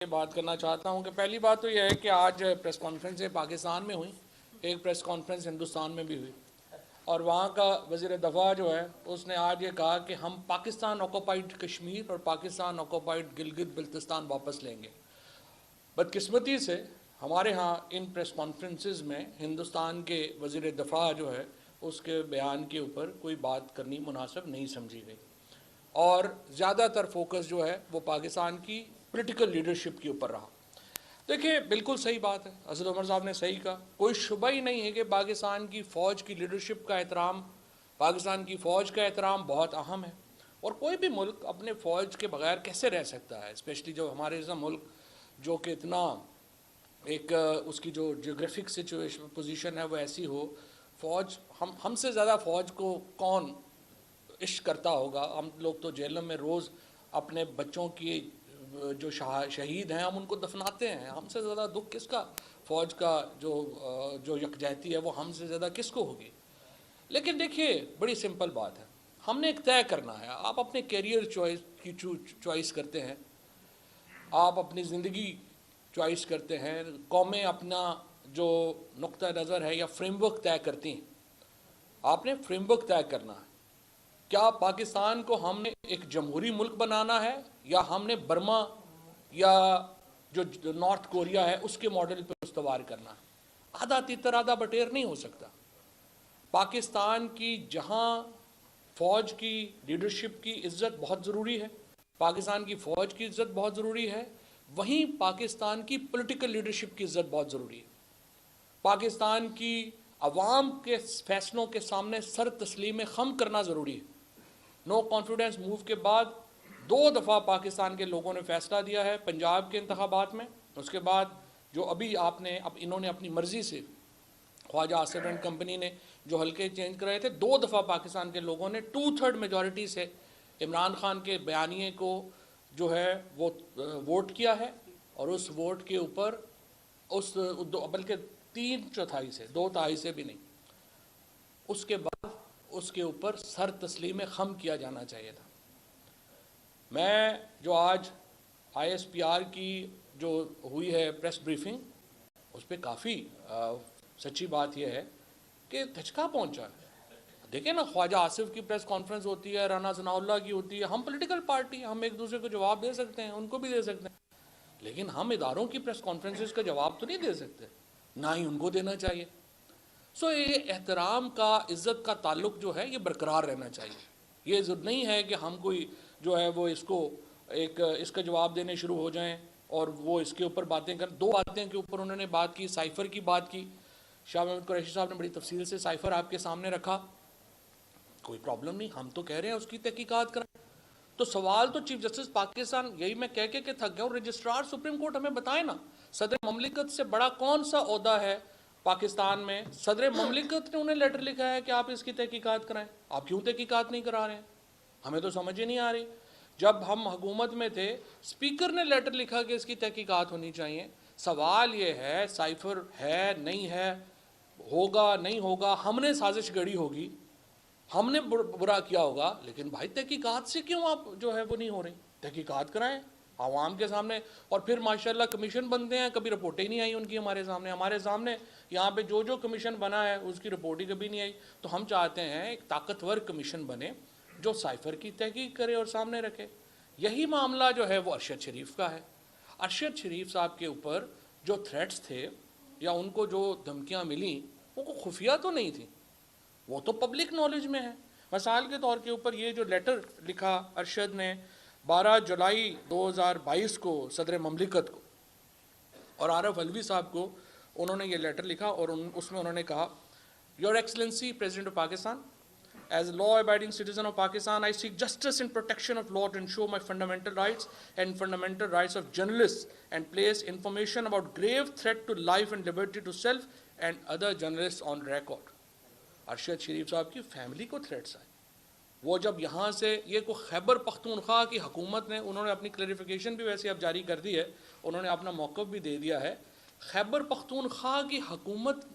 बात करना चाहता हूं कि पहली बात तो यह है कि आज प्रेस कॉन्फ्रेंसें पाकिस्तान में हुई, एक प्रेस कॉन्फ्रेंस हिंदुस्तान में भी हुई और वहाँ का वज़ीर दफ़ा जो है उसने आज ये कहा कि हम पाकिस्तान ऑक्यूपाइड कश्मीर और पाकिस्तान ऑक्यूपाइड गिलगित बल्तिस्तान वापस लेंगे। बदकिस्मती से हमारे यहाँ इन प्रेस कॉन्फ्रेंसेस में हिंदुस्तान के वज़ीर दफ़ा जो है उसके बयान के ऊपर कोई बात करनी मुनासिब नहीं समझी गई और ज़्यादातर फोकस जो है वो पाकिस्तान की पॉलिटिकल लीडरशिप के ऊपर रहा। देखिए, बिल्कुल सही बात है, असद उमर साहब ने सही कहा, कोई शुबा ही नहीं है कि पाकिस्तान की फ़ौज की लीडरशिप का एहतराम, पाकिस्तान की फ़ौज का एहतराम बहुत अहम है और कोई भी मुल्क अपने फ़ौज के बगैर कैसे रह सकता है, स्पेशली जो हमारे जैसा मुल्क जो कि इतना एक उसकी जो जियोग्राफिक सिचुएशन पोजीशन है वो ऐसी हो। फ़ौज हमसे ज़्यादा फ़ौज को कौन इश्क करता होगा। हम लोग तो जेलों में रोज़ अपने बच्चों की जो शहीद हैं हम उनको दफनाते हैं, हमसे ज़्यादा दुख किसका फ़ौज का जो यकजहती है वो हमसे ज़्यादा किसको होगी। लेकिन देखिए, बड़ी सिंपल बात है, हमने एक तय करना है। आप अपने कैरियर चॉइस करते हैं, आप अपनी ज़िंदगी चॉइस करते हैं, कौमें अपना जो नुक्ता नज़र है या फ्रेमवर्क तय करती हैं। आपने फ्रेमवर्क तय करना है। क्या पाकिस्तान को हमने एक जमहूरी मुल्क बनाना है या हमने बर्मा या जो नॉर्थ कोरिया है उसके मॉडल पर उस्तवार करना है। आधा तितर आधा बटेर नहीं हो सकता। पाकिस्तान की जहां फ़ौज की लीडरशिप की इज्जत बहुत ज़रूरी है, पाकिस्तान की फ़ौज की इज्जत बहुत ज़रूरी है, वहीं पाकिस्तान की पॉलिटिकल लीडरशिप की इज्जत बहुत ज़रूरी है। पाकिस्तान की अवाम के फैसलों के सामने सर तस्लीम खम करना ज़रूरी है। नो कॉन्फिडेंस मूव के बाद 2 दफ़ा पाकिस्तान के लोगों ने फैसला दिया है पंजाब के इंतखाबात में, उसके बाद जो अभी अब इन्होंने अपनी मर्ज़ी से ख्वाजा आसिफ एंड कंपनी ने जो हल्के चेंज कराए थे, 2 दफ़ा पाकिस्तान के लोगों ने 2/3 मेजॉरिटी से इमरान खान के बयानिए को जो है वो वोट किया है और उस वोट के ऊपर बल्कि 3/4 से 2/3 से भी नहीं, उसके बाद उसके ऊपर सर तस्लीम खम किया जाना चाहिए था। मैं जो आज ISPR की जो हुई है प्रेस ब्रीफिंग, उस पर काफ़ी सच्ची बात यह है कि धचका पहुंचा है। देखिए ना, ख्वाजा आसिफ की प्रेस कॉन्फ्रेंस होती है, राना सनाउल्लाह की होती है। हम पॉलिटिकल पार्टी, हम एक दूसरे को जवाब दे सकते हैं, उनको भी दे सकते हैं, लेकिन हम इदारों की प्रेस कॉन्फ्रेंसेस का जवाब तो नहीं दे सकते, ना ही उनको देना चाहिए। सो ये एहतराम का, इज़्ज़त का ताल्लुक जो है ये बरकरार रहना चाहिए। ये ज़रूर नहीं है कि हम कोई जो है वो इसका जवाब देने शुरू हो जाएं और वो इसके ऊपर बातें कर। 2 बातें के ऊपर उन्होंने बात की, साइफ़र की बात की। शाह महमूद कुरैशी साहब ने बड़ी तफसील से साइफ़र आपके सामने रखा। कोई प्रॉब्लम नहीं, हम तो कह रहे हैं उसकी तहकीकात कराएं। तो सवाल तो चीफ जस्टिस पाकिस्तान, यही मैं कह के थक गया हूँ, रजिस्ट्रार सुप्रीम कोर्ट हमें बताए ना, सदर ममलिकत से बड़ा कौन सा ओहदा है पाकिस्तान में। सदर ममलिकत ने उन्हें लेटर लिखा है कि आप इसकी तहकीकात कराएं। आप क्यों तहकीकात नहीं करा रहे हैं, हमें तो समझ ही नहीं आ रही। जब हम हुकूमत में थे, स्पीकर ने लेटर लिखा कि इसकी तहकीकात होनी चाहिए। सवाल ये है, साइफर है नहीं है, होगा नहीं होगा, हमने साजिश गढ़ी होगी, हमने बुरा किया होगा, लेकिन भाई तहकीकात से क्यों आप जो है वो नहीं हो रही। तहकीकात कराएं आवाम के सामने। और फिर माशाल्लाह कमीशन बनते हैं, कभी रिपोर्टें ही नहीं आई उनकी हमारे सामने यहाँ पे जो कमीशन बना है उसकी रिपोर्ट ही कभी नहीं आई। तो हम चाहते हैं एक ताकतवर कमीशन बने जो साइफ़र की तहकीक करे और सामने रखे। यही मामला जो है वो अरशद शरीफ का है। अरशद शरीफ साहब के ऊपर जो थ्रेट्स थे या उनको जो धमकियाँ मिली वो खुफिया तो नहीं थी, वो तो पब्लिक नॉलेज में है। मिसाल के तौर के ऊपर ये जो लेटर लिखा अरशद ने 12 जुलाई 2022 को सदर ममलिकत को और आरफ अलवी साहब को उन्होंने ये लेटर लिखा और उसमें उन्होंने कहा, your excellency president of Pakistan, as a law abiding citizen of Pakistan, I seek justice and protection of law to ensure my fundamental rights and fundamental rights of journalists and place information about grave threat to life and liberty to self and other journalists on record। Arshad Sharif साहब की family को threats आए। वो जब यहाँ से ये को खैबर पख्तूनख्वा की हुकूमत ने, उन्होंने अपनी क्लैरिफिकेशन भी वैसे अब जारी कर दी है, उन्होंने अपना मौक़िफ़ भी दे दिया है। खैबर पख्तूनख्वा की हुकूमत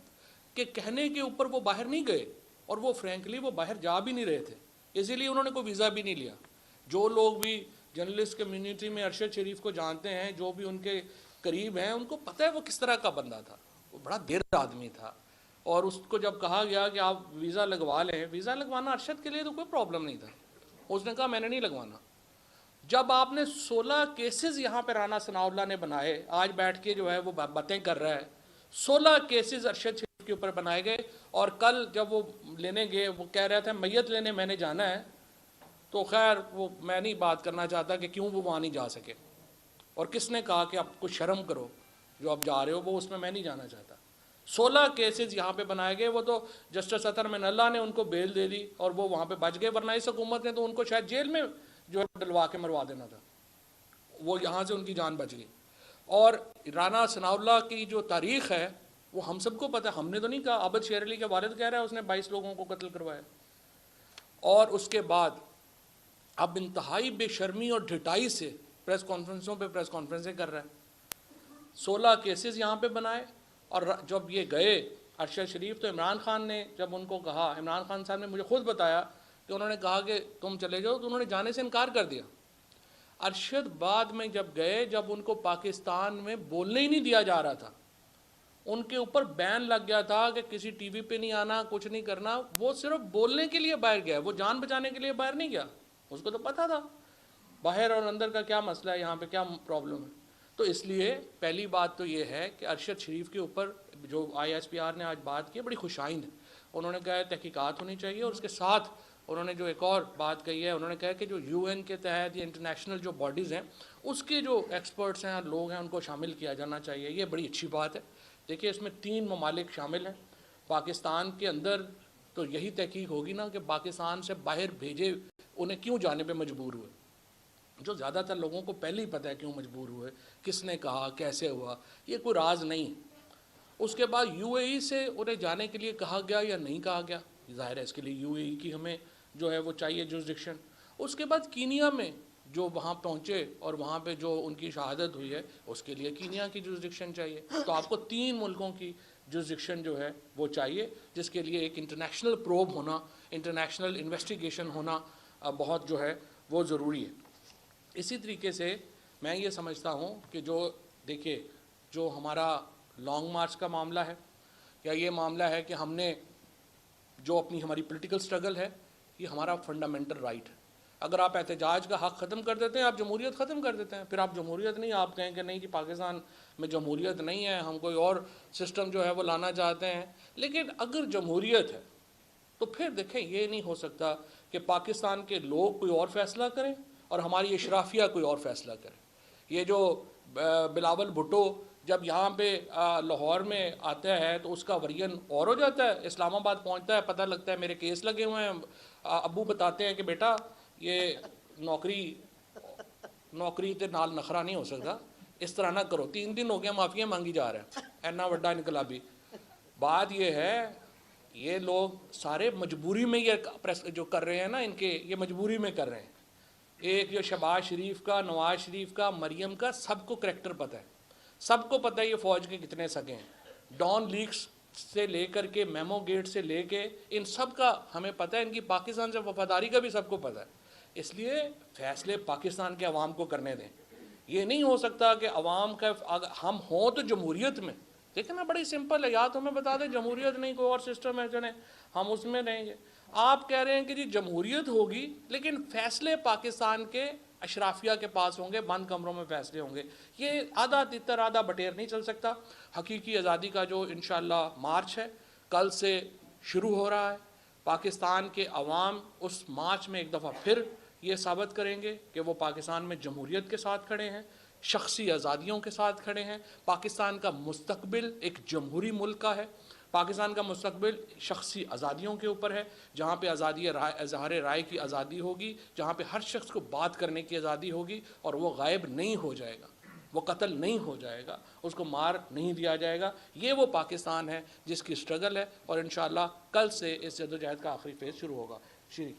के कहने के ऊपर वो बाहर नहीं गए और वो फ्रैंकली वो बाहर जा भी नहीं रहे थे, इसीलिए उन्होंने कोई वीज़ा भी नहीं लिया। जो लोग भी जर्नलिस्ट कम्युनिटी में अरशद शरीफ को जानते हैं, जो भी उनके करीब हैं, उनको पता है वो किस तरह का बंदा था। वो बड़ा देर आदमी था, और उसको जब कहा गया कि आप वीज़ा लगवा लें, वीज़ा लगवाना अरशद के लिए तो कोई प्रॉब्लम नहीं था, उसने कहा मैंने नहीं लगवाना। जब आपने 16 केसेस यहाँ पे राना सनाउल्लाह ने बनाए, आज बैठ के जो है वो बातें कर रहा है, 16 केसेस अरशद शरीफ के ऊपर बनाए गए, और कल जब वो लेने गए वो कह रहे थे मैयत लेने मैंने जाना है, तो खैर वो मैं नहीं बात करना चाहता कि क्यों वो वहाँ नहीं जा सके, और किसने कहा कि आप कुछ शर्म करो जो आप जा रहे हो, वो उसमें मैं नहीं जाना चाहता। 16 केसेस यहाँ पे बनाए गए, वो तो जस्टिस अतर मिनल्ला ने उनको बेल दे दी और वो वहाँ पे बच गए, वरना इस हुकूमत ने तो उनको शायद जेल में जो है डलवा के मरवा देना था, वो यहाँ से उनकी जान बच गई। और राना सनाउल्लाह की जो तारीख़ है वो हम सबको पता है, हमने तो नहीं कहा, आबद शेर अली के वालिद कह रहा है उसने 22 लोगों को कत्ल करवाया। और उसके बाद अब इंतहाई बेशर्मी और ढिठाई से प्रेस कॉन्फ्रेंसों पे प्रेस कॉन्फ्रेंसें कर रहा है। 16 केसेस यहाँ पे बनाए, और जब ये गए अरशद शरीफ, तो इमरान खान ने जब उनको कहा, इमरान खान साहब ने मुझे खुद बताया कि उन्होंने कहा कि तुम चले जाओ, तो उन्होंने जाने से इनकार कर दिया। अरशद बाद में जब गए, जब उनको पाकिस्तान में बोलने ही नहीं दिया जा रहा था, उनके ऊपर बैन लग गया था कि किसी टीवी पे नहीं आना, कुछ नहीं करना, वो सिर्फ बोलने के लिए बाहर गया, वो जान बचाने के लिए बाहर नहीं गया। उसको तो पता था बाहर और अंदर का क्या मसला है, यहाँ पे क्या प्रॉब्लम है। तो इसलिए पहली बात तो ये है कि अरशद शरीफ के ऊपर जो ISPR ने आज बात की बड़ी खुशाइंद है। उन्होंने कहा है तहकीकात होनी चाहिए, और उसके साथ उन्होंने जो एक और बात कही है, उन्होंने कहा कि जो UN के तहत या इंटरनेशनल जो बॉडीज़ हैं उसके जो एक्सपर्ट्स हैं, लोग हैं, उनको शामिल किया जाना चाहिए। ये बड़ी अच्छी बात है। देखिए इसमें 3 ममालिक शामिल हैं। पाकिस्तान के अंदर तो यही तहकीक होगी ना कि पाकिस्तान से बाहर भेजे उन्हें क्यों जाने पे मजबूर हुए, जो ज़्यादातर लोगों को पहले ही पता है क्यों मजबूर हुए, किसने कहा, कैसे हुआ, ये कोई राज नहीं। उसके बाद UAE से उन्हें जाने के लिए कहा गया या नहीं कहा गया, ज़ाहिर है इसके लिए UAE की हमें जो है वो चाहिए जुरिसडिक्शन। उसके बाद कीनिया में जो वहाँ पहुँचे और वहाँ पे जो उनकी शहादत हुई है, उसके लिए कीनिया की जुरिसडिक्शन चाहिए। तो आपको 3 मुल्कों की जुरिसडिक्शन जो है वो चाहिए, जिसके लिए एक इंटरनेशनल प्रोब होना, इंटरनेशनल इन्वेस्टिगेशन होना बहुत जो है वो ज़रूरी है। इसी तरीके से मैं ये समझता हूँ कि जो देखिए जो हमारा लॉन्ग मार्च का मामला है, या ये मामला है कि हमने जो अपनी हमारी पॉलिटिकल स्ट्रगल है, ये हमारा फंडामेंटल राइट है। अगर आप एहतजाज का हक़ ख़त्म कर देते हैं, आप जमहूरियत ख़त्म कर देते हैं। फिर आप जमहूरियत नहीं, आप कहें कि नहीं कि पाकिस्तान में जमहूरियत नहीं है, हम कोई और सिस्टम जो है वो लाना चाहते हैं। लेकिन अगर जमहूरियत है तो फिर देखें, ये नहीं हो सकता कि पाकिस्तान के लोग कोई और फ़ैसला करें और हमारी अशराफिया कोई और फ़ैसला करे। ये जो बिलावल भुट्टो जब यहाँ पे लाहौर में आता है तो उसका वर्जन और हो जाता है, इस्लामाबाद पहुँचता है, पता लगता है मेरे केस लगे हुए हैं, अबू बताते हैं कि बेटा ये नौकरी ते नाल नखरा नहीं हो सकता, इस तरह ना करो। 3 दिन हो गया माफिया मांगी जा रहा है, इन्ना वड्डा इनकलाबी। बात ये है, ये लोग सारे मजबूरी में ये जो कर रहे हैं ना, इनके ये मजबूरी में कर रहे हैं। एक जो शहबाज शरीफ का, नवाज शरीफ का, मरियम का, सबको करैक्टर पता है, सबको पता है ये फ़ौज के कितने सगे हैं। डॉन लीक्स से लेकर के मेमो गेट से लेके इन सब का हमें पता है, इनकी पाकिस्तान से वफादारी का भी सबको पता है। इसलिए फ़ैसले पाकिस्तान के अवाम को करने दें। ये नहीं हो सकता कि अवाम का हम हों तो जमहूरियत में, देखें ना बड़ी सिंपल है, या तो हमें बता दें जमहूरियत नहीं कोई और सिस्टम है चले हम उसमें रहेंगे। आप कह रहे हैं कि जी जमहूरियत होगी लेकिन फ़ैसले पाकिस्तान के अशराफिया के पास होंगे, बंद कमरों में फ़ैसले होंगे। ये आधा तितर आधा बटेर नहीं चल सकता। हकीकी आज़ादी का जो इंशाअल्लाह मार्च है कल से शुरू हो रहा है, पाकिस्तान के अवाम उस मार्च में एक दफ़ा फिर ये साबित करेंगे कि वो पाकिस्तान में जमहूरियत के साथ खड़े हैं, शख्सी आज़ादियों के साथ खड़े हैं। पाकिस्तान का मुस्तकबिल एक जमहूरी मुल्क का है, पाकिस्तान का मुस्तकबिल शख्सी आज़ादियों के ऊपर है, जहाँ पे आज़ादी राय, इज़हार राय की आज़ादी होगी, जहाँ पे हर शख्स को बात करने की आज़ादी होगी, और वो गायब नहीं हो जाएगा, वो कत्ल नहीं हो जाएगा, उसको मार नहीं दिया जाएगा। ये वो पाकिस्तान है जिसकी स्ट्रगल है, और इंशाअल्लाह कल से इस जद्दोजहद का आखिरी फेज़ शुरू होगा। श्री